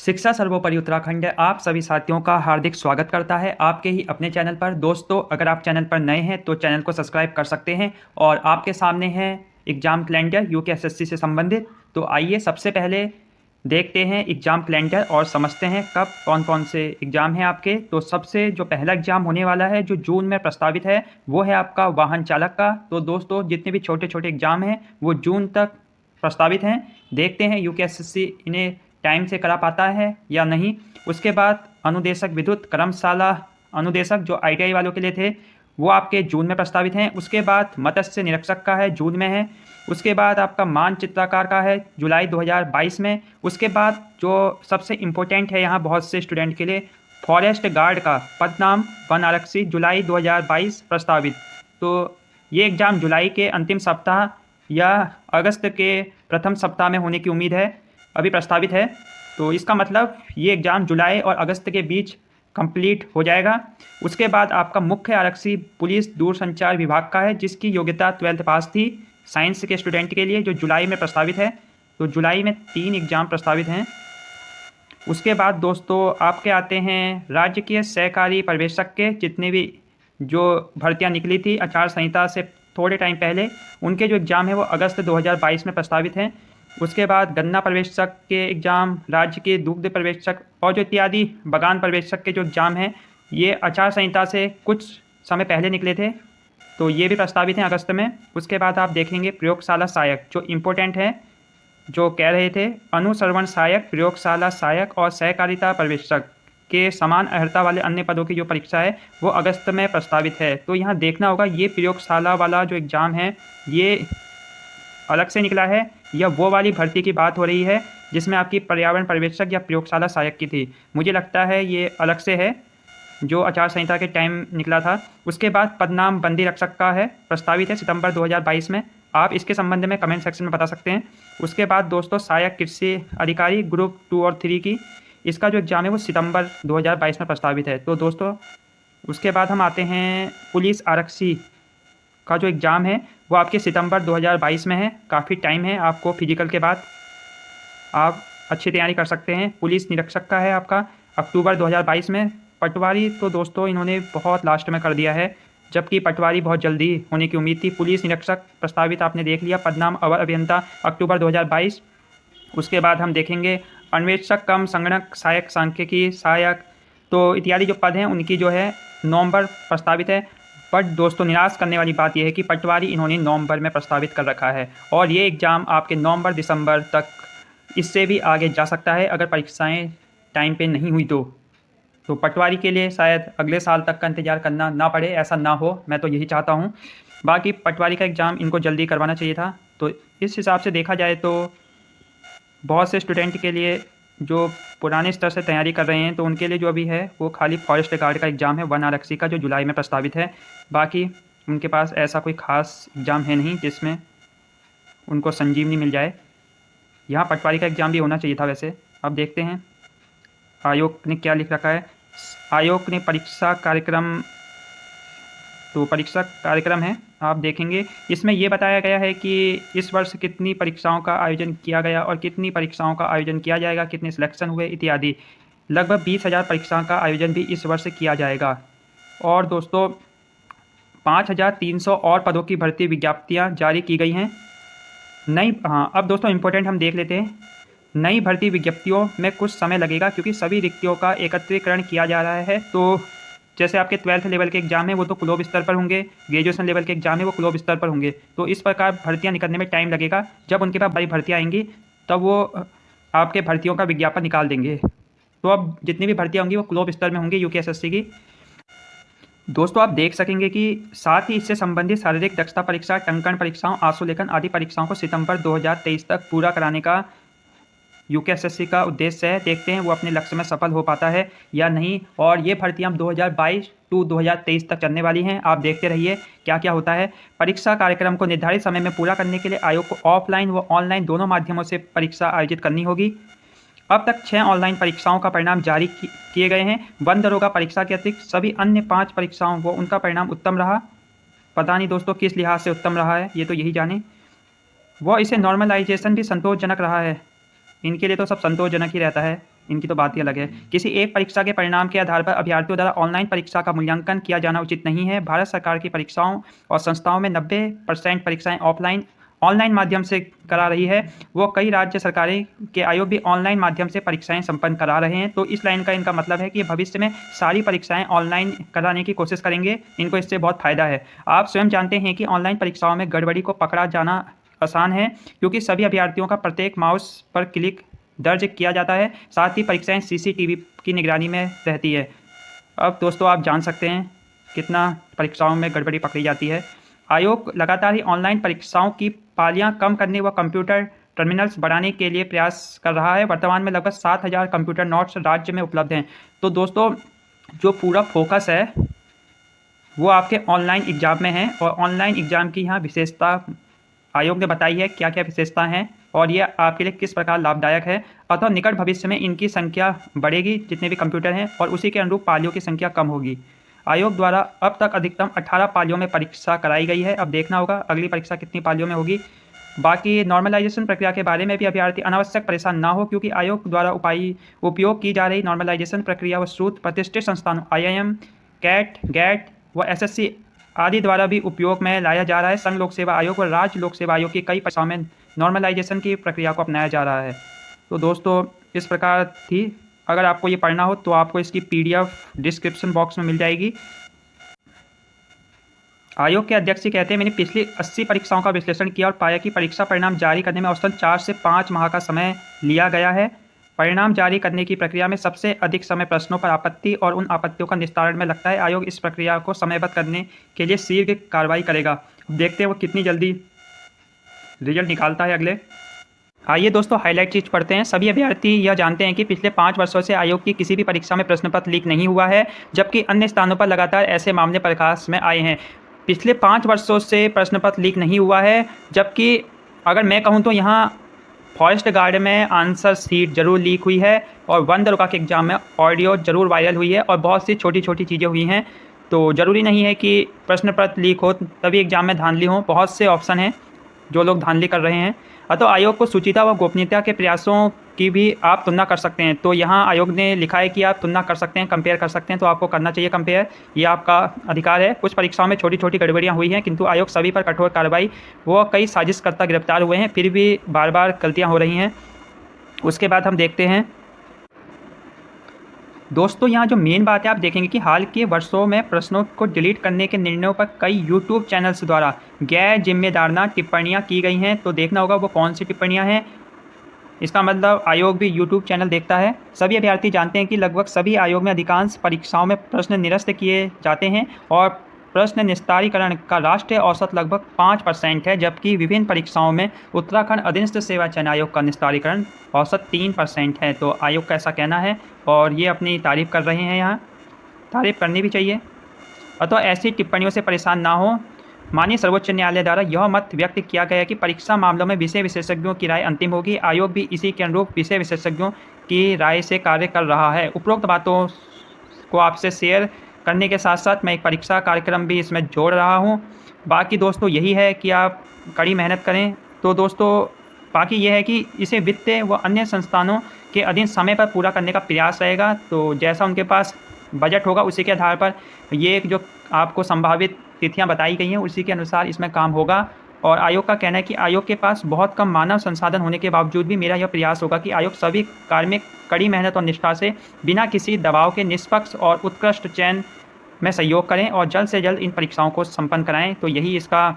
शिक्षा सर्वोपरि उत्तराखंड आप सभी साथियों का हार्दिक स्वागत करता है आपके ही अपने चैनल पर। दोस्तों, अगर आप चैनल पर नए हैं तो चैनल को सब्सक्राइब कर सकते हैं और आपके सामने है एग्ज़ाम कैलेंडर यूकेएसएससी से संबंधित। तो आइए सबसे पहले देखते हैं एग्ज़ाम कैलेंडर और समझते हैं कब कौन कौन से एग्ज़ाम हैं आपके। तो सबसे जो पहला एग्ज़ाम होने वाला है जो जून में प्रस्तावित है वो है आपका वाहन चालक का। तो दोस्तों, जितने भी छोटे छोटे एग्ज़ाम हैं वो जून तक प्रस्तावित हैं। देखते हैं यूकेएसएससी इन्हें टाइम से करा पाता है या नहीं। उसके बाद अनुदेशक विद्युत कर्मशाला अनुदेशक जो आईटीआई वालों के लिए थे वो आपके जून में प्रस्तावित हैं। उसके बाद मत्स्य निरीक्षक का है, जून में है। उसके बाद आपका मानचित्रकार का है जुलाई 2022 में। उसके बाद जो सबसे इम्पोर्टेंट है यहाँ बहुत से स्टूडेंट के लिए, फॉरेस्ट गार्ड का पद नाम वन आरक्षी, जुलाई 2022 प्रस्तावित। तो ये एग्ज़ाम जुलाई के अंतिम सप्ताह या अगस्त के प्रथम सप्ताह में होने की उम्मीद है, अभी प्रस्तावित है। तो इसका मतलब ये एग्ज़ाम जुलाई और अगस्त के बीच कंप्लीट हो जाएगा। उसके बाद आपका मुख्य आरक्षी पुलिस दूरसंचार विभाग का है जिसकी योग्यता 12th पास थी साइंस के स्टूडेंट के लिए, जो जुलाई में प्रस्तावित है। तो जुलाई में 3 एग्ज़ाम प्रस्तावित हैं। उसके बाद दोस्तों आपके आते हैं राज्य के सहकारी पर्यवेक्षक के, जितने भी जो भर्तियां निकली थी आचार संहिता से थोड़े टाइम पहले, उनके जो एग्ज़ाम है वो अगस्त 2022 में प्रस्तावित हैं। उसके बाद गन्ना पर्यवेक्षक के एग्ज़ाम, राज्य के दुग्ध पर्यवेक्षक और जो इत्यादि बागान पर्यवेक्षक के जो एग्ज़ाम हैं ये आचार संहिता से कुछ समय पहले निकले थे, तो ये भी प्रस्तावित हैं अगस्त में। उसके बाद आप देखेंगे प्रयोगशाला सहायक, जो इम्पोर्टेंट है, जो कह रहे थे अनुश्रवण सहायक, प्रयोगशाला सहायक और सहकारिता पर्यवेक्षक के समान अर्हता वाले अन्य पदों की जो परीक्षा है वो अगस्त में प्रस्तावित है। तो यहाँ देखना होगा ये प्रयोगशाला वाला जो एग्ज़ाम है ये अलग से निकला है या वो वाली भर्ती की बात हो रही है जिसमें आपकी पर्यावरण पर्यवेक्षक या प्रयोगशाला सहायक की थी। मुझे लगता है ये अलग से है जो आचार संहिता के टाइम निकला था। उसके बाद पदनाम बंदी रक्षक का है, प्रस्तावित है सितंबर 2022 में। आप इसके संबंध में कमेंट सेक्शन में बता सकते हैं। उसके बाद दोस्तों सहायक कृषि अधिकारी ग्रुप 2 और 3 की, इसका जो एग्ज़ाम है वो सितंबर 2022 में प्रस्तावित है। तो दोस्तों उसके बाद हम आते हैं पुलिस आरक्षी का जो एग्ज़ाम है वो आपके सितंबर 2022 में है। काफ़ी टाइम है आपको फिजिकल के बाद, आप अच्छी तैयारी कर सकते हैं। पुलिस निरीक्षक का है आपका अक्टूबर 2022 में। पटवारी तो दोस्तों इन्होंने बहुत लास्ट में कर दिया है, जबकि पटवारी बहुत जल्दी होने की उम्मीद थी। पुलिस निरीक्षक प्रस्तावित आपने देख लिया, पदनाम अवर अभियंता, अक्टूबर 2022। उसके बाद हम देखेंगे अन्वेषक कम संगणक सहायक, सांख्यिकी सहायक, तो इत्यादि जो पद हैं उनकी जो है नवंबर प्रस्तावित है। बट दोस्तों निराश करने वाली बात यह है कि पटवारी इन्होंने नवंबर में प्रस्तावित कर रखा है और ये एग्ज़ाम आपके नवंबर दिसंबर तक, इससे भी आगे जा सकता है अगर परीक्षाएं टाइम पे नहीं हुई तो पटवारी के लिए शायद अगले साल तक का इंतज़ार करना ना पड़े, ऐसा ना हो, मैं तो यही चाहता हूँ। बाकी पटवारी का एग्ज़ाम इनको जल्दी करवाना चाहिए था। तो इस हिसाब से देखा जाए तो बहुत से स्टूडेंट के लिए जो पुराने स्तर से तैयारी कर रहे हैं तो उनके लिए जो अभी है वो खाली फॉरेस्ट गार्ड का एग्ज़ाम है वन आरक्षी का, जो जुलाई में प्रस्तावित है। बाकी उनके पास ऐसा कोई ख़ास एग्ज़ाम है नहीं जिसमें उनको संजीवनी मिल जाए। यहाँ पटवारी का एग्ज़ाम भी होना चाहिए था वैसे। अब देखते हैं आयोग ने क्या लिख रखा है। आयोग ने परीक्षा कार्यक्रम, तो परीक्षा कार्यक्रम है, आप देखेंगे इसमें ये बताया गया है कि इस वर्ष कितनी परीक्षाओं का आयोजन किया गया और कितनी परीक्षाओं का आयोजन किया जाएगा, कितने सिलेक्शन हुए इत्यादि। लगभग 20,000 परीक्षाओं का आयोजन भी इस वर्ष किया जाएगा। और दोस्तों 5,300 और पदों की भर्ती विज्ञप्तियाँ जारी की गई हैं। अब दोस्तों इम्पोर्टेंट हम देख लेते हैं। नई भर्ती विज्ञप्तियों में कुछ समय लगेगा क्योंकि सभी रिक्तियों का एकत्रीकरण किया जा रहा है। तो जैसे आपके 12th लेवल के एग्ज़ाम है वो तो ग्लोब स्तर पर होंगे, ग्रेजुएशन लेवल के एग्ज़ाम है वो ग्लोब स्तर पर होंगे। तो इस प्रकार भर्तियां निकलने में टाइम लगेगा। जब उनके पास बड़ी भर्तियां आएंगी तब वो आपके भर्तियों का विज्ञापन निकाल देंगे। तो अब जितनी भी भर्तियाँ होंगी वो ग्लोब स्तर में होंगी यूकेएसएससी की। दोस्तों आप देख सकेंगे कि साथ ही इससे संबंधित शारीरिक दक्षता परीक्षा, टंकण परीक्षाओं, आंसुलेखन आदि परीक्षाओं को सितंबर 2023 तक पूरा कराने का यूकेएसएससी का उद्देश्य है। देखते हैं वो अपने लक्ष्य में सफल हो पाता है या नहीं। और ये भर्तियां 2022 टू 2023 तक चलने वाली हैं। आप देखते रहिए क्या क्या होता है। परीक्षा कार्यक्रम को निर्धारित समय में पूरा करने के लिए आयोग को ऑफलाइन व ऑनलाइन दोनों माध्यमों से परीक्षा आयोजित करनी होगी। अब तक 6 ऑनलाइन परीक्षाओं का परिणाम जारी किए गए हैं। वन दरोगा परीक्षा के अतिरिक्त सभी अन्य 5 परीक्षाओं वो उनका परिणाम उत्तम रहा। पता नहीं दोस्तों किस लिहाज से उत्तम रहा है, ये तो यही जाने। वो इसे नॉर्मलाइजेशन भी संतोषजनक रहा है। इनके लिए तो सब संतोषजनक ही रहता है। इनकी तो बात ही अलग है। किसी एक परीक्षा के परिणाम के आधार पर अभ्यर्थियों द्वारा ऑनलाइन परीक्षा का मूल्यांकन किया जाना उचित नहीं है। भारत सरकार की परीक्षाओं और संस्थाओं में 90% परीक्षाएं ऑनलाइन माध्यम से करा रही है। वो कई राज्य सरकारें के आयोग भी ऑनलाइन माध्यम से परीक्षाएं संपन्न करा रहे हैं। तो इस लाइन का इनका मतलब है कि भविष्य में सारी परीक्षाएं ऑनलाइन कराने की कोशिश करेंगे। इनको इससे बहुत फ़ायदा है। आप स्वयं जानते हैं कि ऑनलाइन परीक्षाओं में गड़बड़ी को पकड़ा जाना आसान है, क्योंकि सभी अभ्यर्थियों का प्रत्येक माउस पर क्लिक दर्ज किया जाता है। साथ ही परीक्षाएं CCTV की निगरानी में रहती है। अब दोस्तों आप जान सकते हैं कितना परीक्षाओं में गड़बड़ी पकड़ी जाती है। आयोग लगातार ही ऑनलाइन परीक्षाओं की पालियां कम करने व कंप्यूटर टर्मिनल्स बढ़ाने के लिए प्रयास कर रहा है। वर्तमान में लगभग 7,000 कंप्यूटर नोट्स राज्य में उपलब्ध हैं। तो दोस्तों जो पूरा फोकस है वो आपके ऑनलाइन एग्ज़ाम में है, और ऑनलाइन एग्ज़ाम की यहाँ विशेषता आयोग ने बताई है क्या क्या विशेषता हैं और ये आपके लिए किस प्रकार लाभदायक है। अतः निकट भविष्य में इनकी संख्या बढ़ेगी जितने भी कंप्यूटर हैं, और उसी के अनुरूप पालियों की संख्या कम होगी। आयोग द्वारा अब तक अधिकतम 18 पालियों में परीक्षा कराई गई है। अब देखना होगा अगली परीक्षा कितनी पालियों में होगी। बाकी नॉर्मलाइजेशन प्रक्रिया के बारे में भी अभ्यर्थी अनावश्यक परेशान ना हो, क्योंकि आयोग द्वारा उपयोग की जा रही नॉर्मलाइजेशन प्रक्रिया व स्रोत प्रतिष्ठित संस्थानों IIM, कैट, गैट व SSC आदि द्वारा भी उपयोग में लाया जा रहा है। संघ लोक सेवा आयोग व राज्य लोक सेवा आयोग की कई परीक्षाओं में नॉर्मलाइजेशन की प्रक्रिया को अपनाया जा रहा है। तो दोस्तों इस प्रकार थी। अगर आपको ये पढ़ना हो तो आपको इसकी PDF डिस्क्रिप्शन बॉक्स में मिल जाएगी। आयोग के अध्यक्ष जी कहते हैं, मैंने पिछली 80 परीक्षाओं का विश्लेषण किया और पाया कि परीक्षा परिणाम जारी करने में औसतन 4 से 5 माह का समय लिया गया है। परिणाम जारी करने की प्रक्रिया में सबसे अधिक समय प्रश्नों पर आपत्ति और उन आपत्तियों का निस्तारण में लगता है। आयोग इस प्रक्रिया को समयबद्ध करने के लिए शीघ्र कार्रवाई करेगा। देखते हैं वो कितनी जल्दी रिजल्ट निकालता है अगले। आइए दोस्तों हाईलाइट चीज पढ़ते हैं। सभी अभ्यर्थी यह जानते हैं कि पिछले 5 वर्षों से आयोग की किसी भी परीक्षा में प्रश्न पत्र लीक नहीं हुआ है, जबकि अन्य स्थानों पर लगातार ऐसे मामले प्रकाश में आए हैं। पिछले 5 वर्षों से प्रश्न पत्र लीक नहीं हुआ है, जबकि अगर मैं कहूँ तो यहाँ फॉरेस्ट गार्ड में आंसर शीट जरूर लीक हुई है, और वन दरोगा के एग्ज़ाम में ऑडियो जरूर वायरल हुई है, और बहुत सी छोटी छोटी चीज़ें हुई हैं। तो ज़रूरी नहीं है कि प्रश्न पत्र लीक हो तभी एग्ज़ाम में धांधली हो। बहुत से ऑप्शन हैं जो लोग धांधली कर रहे हैं। अतः आयोग को शुचिता व गोपनीयता के प्रयासों की भी आप तुलना कर सकते हैं। तो यहाँ आयोग ने लिखा है कि आप तुलना कर सकते हैं, कंपेयर कर सकते हैं। तो आपको करना चाहिए कंपेयर, ये आपका अधिकार है। कुछ परीक्षाओं में छोटी छोटी गड़बड़ियाँ हुई हैं, किंतु आयोग सभी पर कठोर कार्रवाई, वो कई साजिशकर्ता गिरफ्तार हुए हैं, फिर भी बार बार गलतियाँ हो रही हैं। उसके बाद हम देखते हैं दोस्तों, यहाँ जो मेन बात है आप देखेंगे कि हाल के वर्षों में प्रश्नों को डिलीट करने के निर्णयों पर कई यूट्यूब चैनल्स द्वारा गैर जिम्मेदाराना टिप्पणियाँ की गई हैं। तो देखना होगा वो कौन सी टिप्पणियाँ हैं। इसका मतलब आयोग भी यूट्यूब चैनल देखता है। सभी अभ्यर्थी जानते हैं कि लगभग सभी आयोग में अधिकांश परीक्षाओं में प्रश्न निरस्त किए जाते हैं, और प्रश्न निस्तारीकरण का राष्ट्रीय औसत लगभग 5% है, जबकि विभिन्न परीक्षाओं में उत्तराखंड अधीनस्थ सेवा चयन आयोग का निस्तारीकरण औसत 3% है। तो आयोग का ऐसा कहना है, और ये अपनी तारीफ़ कर रहे हैं। यहाँ तारीफ़ करनी भी चाहिए। अतः ऐसी टिप्पणियों से परेशान ना हो। माननीय सर्वोच्च न्यायालय द्वारा यह मत व्यक्त किया गया कि परीक्षा मामलों में विषय विशेषज्ञों की राय अंतिम होगी। आयोग भी इसी के अनुरूप विषय विशेषज्ञों की राय से कार्य कर रहा है। उपरोक्त बातों को आपसे शेयर करने के साथ साथ मैं एक परीक्षा कार्यक्रम भी इसमें जोड़ रहा हूँ। बाकी दोस्तों यही है कि आप कड़ी मेहनत करें। तो दोस्तों बाकी ये है कि इसे वित्तीय व अन्य संस्थानों के अधीन समय पर पूरा करने का प्रयास रहेगा। तो जैसा उनके पास बजट होगा उसी के आधार पर ये जो आपको संभावित तिथियां बताई गई हैं उसी के अनुसार इसमें काम होगा। और आयोग का कहना है कि आयोग के पास बहुत कम मानव संसाधन होने के बावजूद भी मेरा यह प्रयास होगा कि आयोग सभी कार्य में कड़ी मेहनत और निष्ठा से बिना किसी दबाव के निष्पक्ष और उत्कृष्ट चयन में सहयोग करें और जल्द से जल्द इन परीक्षाओं को संपन्न कराएं। तो यही इसका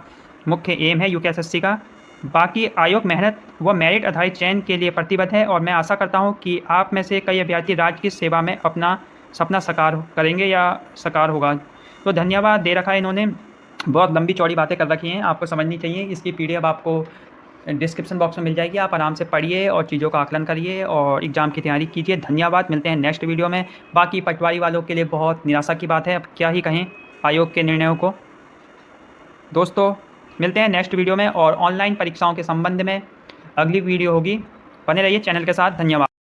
मुख्य एम है UKSSC का। बाकी आयोग मेहनत व मेरिट आधारित चयन के लिए प्रतिबद्ध है, और मैं आशा करता हूं कि आप में से कई अभ्यर्थी राज्य की सेवा में अपना सपना साकार करेंगे या साकार होगा। तो धन्यवाद दे रखा है इन्होंने, बहुत लंबी चौड़ी बातें कर रखी हैं, आपको समझनी चाहिए। इसकी PDF आपको डिस्क्रिप्शन बॉक्स में मिल जाएगी। आप आराम से पढ़िए और चीज़ों का आकलन करिए और एग्ज़ाम की तैयारी कीजिए। धन्यवाद, मिलते हैं नेक्स्ट वीडियो में। बाकी पटवारी वालों के लिए बहुत निराशा की बात है, अब क्या ही कहें आयोग के निर्णयों को। दोस्तों मिलते हैं नेक्स्ट वीडियो में, और ऑनलाइन परीक्षाओं के संबंध में अगली वीडियो होगी। बने रहिए चैनल के साथ। धन्यवाद।